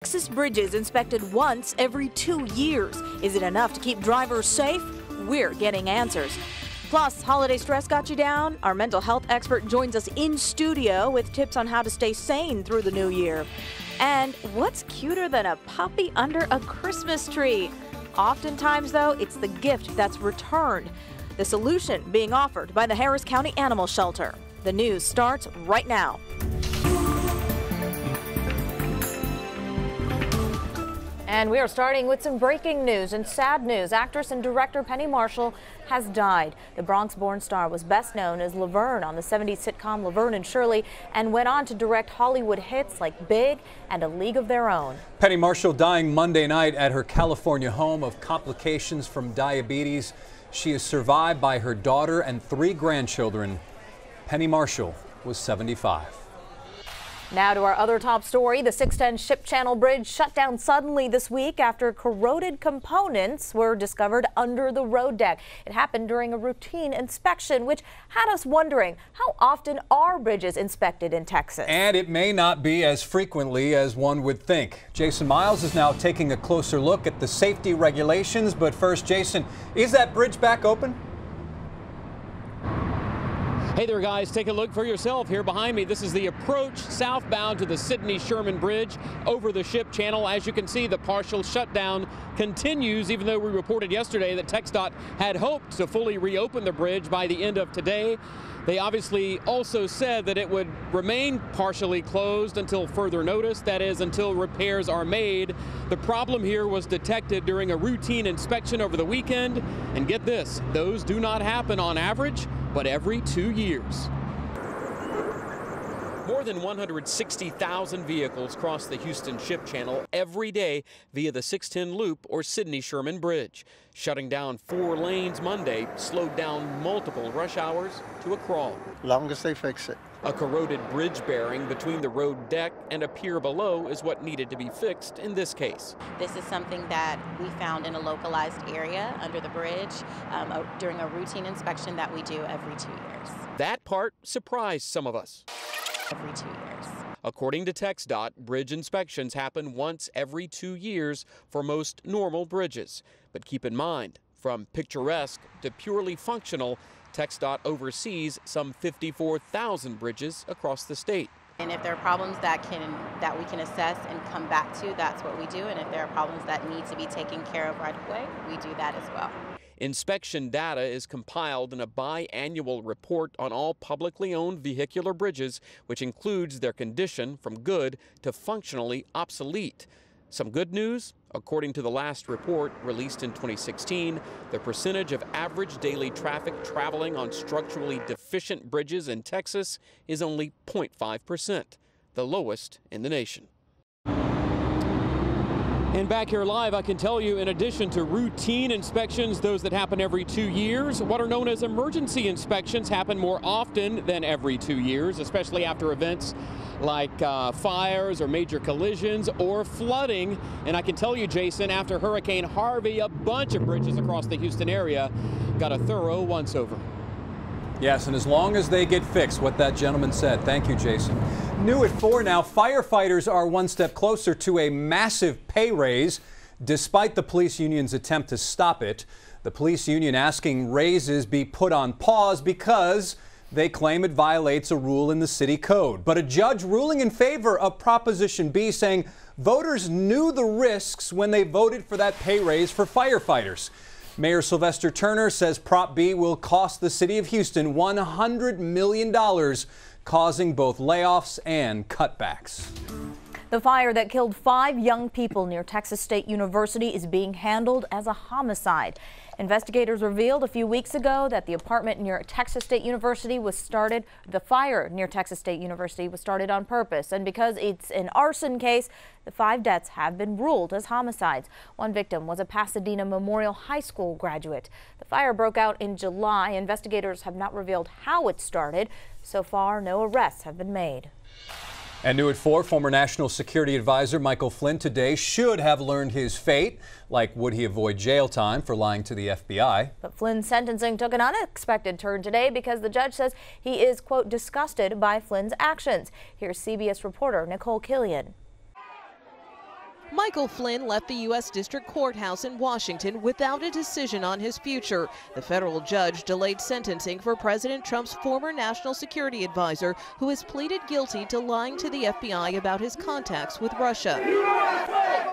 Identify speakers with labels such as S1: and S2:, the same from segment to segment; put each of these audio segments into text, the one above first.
S1: Texas bridges inspected once every 2 years. Is it enough to keep drivers safe? We're getting answers. Plus, holiday stress got you down? Our mental health expert joins us in studio with tips on how to stay sane through the new year. And what's cuter than a puppy under a Christmas tree? Oftentimes, though, it's the gift that's returned. The solution being offered by the Harris County Animal Shelter. The news starts right now. And we are starting with some breaking news and sad news. Actress and director Penny Marshall has died. The Bronx-born star was best known as Laverne on the 70s sitcom Laverne and Shirley and went on to direct Hollywood hits like Big and A League of Their Own.
S2: Penny Marshall dying Monday night at her California home of complications from diabetes. She is survived by her daughter and 3 grandchildren. Penny Marshall was 75.
S1: Now to our other top story. The 610 Ship Channel Bridge shut down suddenly this week after corroded components were discovered under the road deck. It happened during a routine inspection, which had us wondering, how often are bridges inspected in Texas?
S2: And it may not be as frequently as one would think. Jason Miles is now taking a closer look at the safety regulations. But first, Jason, is that bridge back open?
S3: Hey there, guys. Take a look for yourself here behind me. This is the approach southbound to the Sidney Sherman Bridge over the Ship Channel. As you can see, the partial shutdown continues, even though we reported yesterday that TxDOT had hoped to fully reopen the bridge by the end of today. They obviously also said that it would remain partially closed until further notice, that is, until repairs are made. The problem here was detected during a routine inspection over the weekend. And get this, those do not happen on average, but every 2 years. More than 160,000 vehicles cross the Houston Ship Channel every day via the 610 Loop or Sidney Sherman Bridge. Shutting down 4 lanes Monday slowed down multiple rush hours to a crawl.
S4: Long as they fix it.
S3: A corroded bridge bearing between the road deck and a pier below is what needed to be fixed in this case.
S5: This is something that we found in a localized area under the bridge during a routine inspection that we do every 2 years.
S3: That part surprised some of us.
S5: Every 2 years.
S3: According to TxDOT, bridge inspections happen once every 2 years for most normal bridges. But keep in mind, from picturesque to purely functional, TxDOT oversees some 54,000 bridges across the state.
S5: And if there are problems that we can assess and come back to, that's what we do. And if there are problems that need to be taken care of right away, we do that as well.
S3: Inspection data is compiled in a biannual report on all publicly owned vehicular bridges, which includes their condition from good to functionally obsolete. Some good news, according to the last report released in 2016, the percentage of average daily traffic traveling on structurally deficient bridges in Texas is only 0.5%, the lowest in the nation. And back here live, I can tell you, in addition to routine inspections, those that happen every 2 years, what are known as emergency inspections happen more often than every 2 years, especially after events like fires or major collisions or flooding. And I can tell you, Jason, after Hurricane Harvey, a bunch of bridges across the Houston area got a thorough once-over.
S2: Yes, and as long as they get fixed, what that gentleman said. Thank you, Jason. New at 4 now, firefighters are one step closer to a massive pay raise, despite the police union's attempt to stop it. The police union asking raises be put on pause because they claim it violates a rule in the city code. But a judge ruling in favor of Proposition B, saying voters knew the risks when they voted for that pay raise for firefighters. Mayor Sylvester Turner says Prop B will cost the city of Houston $100 million, causing both layoffs and cutbacks.
S1: The fire that killed 5 young people near Texas State University is being handled as a homicide. Investigators revealed a few weeks ago that the apartment near Texas State University was started. The fire near Texas State University was started on purpose, and because it's an arson case, the 5 deaths have been ruled as homicides. One victim was a Pasadena Memorial High School graduate. The fire broke out in July. Investigators have not revealed how it started. So far, no arrests have been made.
S2: And new at 4, former National Security Advisor Michael Flynn today should have learned his fate. Like, would he avoid jail time for lying to the FBI?
S1: But Flynn's sentencing took an unexpected turn today because the judge says he is, quote, disgusted by Flynn's actions. Here's CBS reporter Nicole Killian.
S4: Michael Flynn left the U.S. District Courthouse in Washington without a decision on his future. The federal judge delayed sentencing for President Trump's former national security advisor, who has pleaded guilty to lying to the FBI about his contacts with Russia.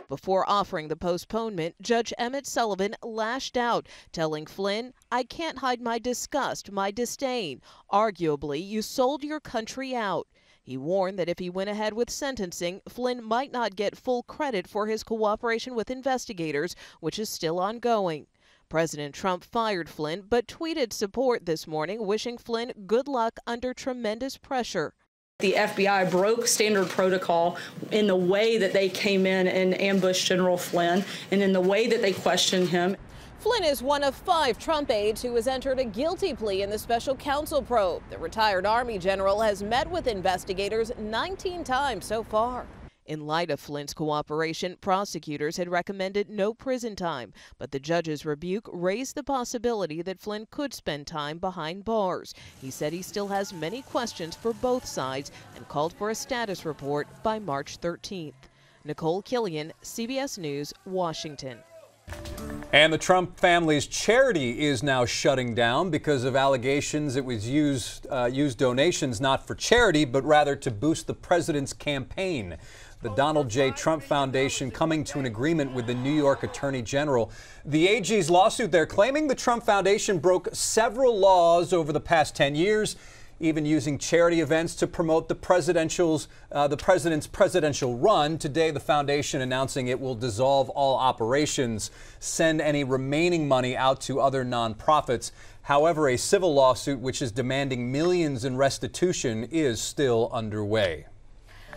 S4: Before offering the postponement, Judge Emmett Sullivan lashed out, telling Flynn, "I can't hide my disgust, my disdain. Arguably, you sold your country out." He warned that if he went ahead with sentencing, Flynn might not get full credit for his cooperation with investigators, which is still ongoing. President Trump fired Flynn, but tweeted support this morning, wishing Flynn good luck under tremendous pressure.
S6: The FBI broke standard protocol in the way that they came in and ambushed General Flynn and in the way that they questioned him.
S4: Flynn is one of 5 Trump aides who has entered a guilty plea in the special counsel probe. The retired Army general has met with investigators 19 times so far. In light of Flynn's cooperation, prosecutors had recommended no prison time, but the judge's rebuke raised the possibility that Flynn could spend time behind bars. He said he still has many questions for both sides and called for a status report by March 13th. Nicole Killian, CBS News, Washington.
S2: And the Trump family's charity is now shutting down because of allegations it was used donations not for charity, but rather to boost the president's campaign. The Donald J. Trump Foundation coming to an agreement with the New York Attorney General. The AG's lawsuit, they're claiming the Trump Foundation broke several laws over the past 10 years, even using charity events to promote the president's presidential run. Today, the foundation announcing it will dissolve all operations, send any remaining money out to other nonprofits. However, a civil lawsuit which is demanding millions in restitution is still underway.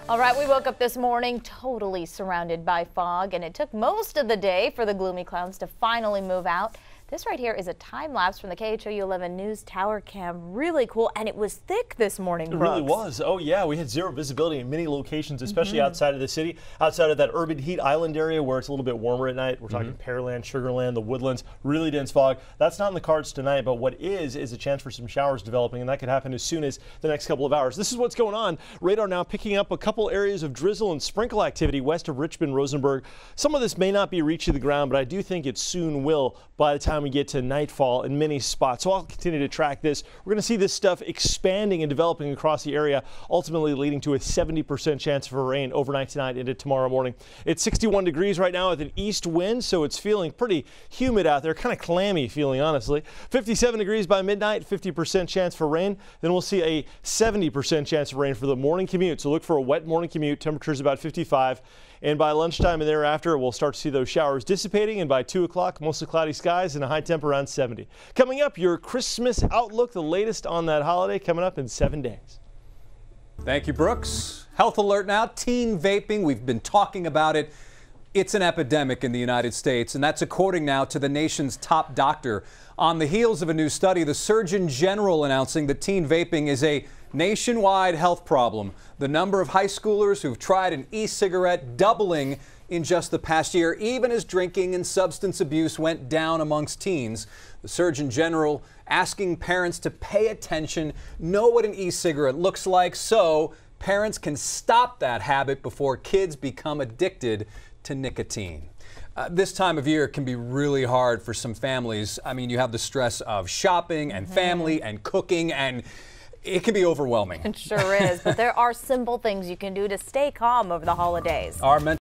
S1: All right, we woke up this morning totally surrounded by fog, and it took most of the day for the gloomy clouds to finally move out. This right here is a time lapse from the KHOU 11 News Tower Cam. Really cool, and it was thick this morning, Brooks.
S7: It really was. Oh yeah, we had zero visibility in many locations, especially outside of the city, outside of that urban heat island area where it's a little bit warmer at night. We're talking Pearland, Sugarland, the Woodlands, really dense fog. That's not in the cards tonight, but what is a chance for some showers developing, and that could happen as soon as the next couple of hours. This is what's going on. Radar now picking up a couple areas of drizzle and sprinkle activity west of Richmond, Rosenberg. Some of this may not be reaching the ground, but I do think it soon will by the time we get to nightfall in many spots. So I'll continue to track this. We're going to see this stuff expanding and developing across the area, ultimately leading to a 70% chance for rain overnight tonight into tomorrow morning. It's 61 degrees right now with an east wind, so it's feeling pretty humid out there, kind of clammy feeling, honestly. 57 degrees by midnight, 50% chance for rain. Then we'll see a 70% chance of rain for the morning commute. So look for a wet morning commute. Temperatures about 55. And by lunchtime and thereafter, we'll start to see those showers dissipating. And by 2 o'clock, mostly cloudy skies and a high temp around 70. Coming up, your Christmas outlook, the latest on that holiday, coming up in 7 days.
S2: Thank you, Brooks. Health alert now. Teen vaping. We've been talking about it. It's an epidemic in the United States, and that's according now to the nation's top doctor. On the heels of a new study, the Surgeon General announcing that teen vaping is a nationwide health problem. The number of high schoolers who've tried an e-cigarette doubling in just the past year, even as drinking and substance abuse went down amongst teens. The Surgeon General asking parents to pay attention, know what an e-cigarette looks like, so parents can stop that habit before kids become addicted to nicotine. This time of year can be really hard for some families. I mean, you have the stress of shopping and family and cooking, and it can be overwhelming.
S1: It sure is, but there are simple things you can do to stay calm over the holidays.
S2: Our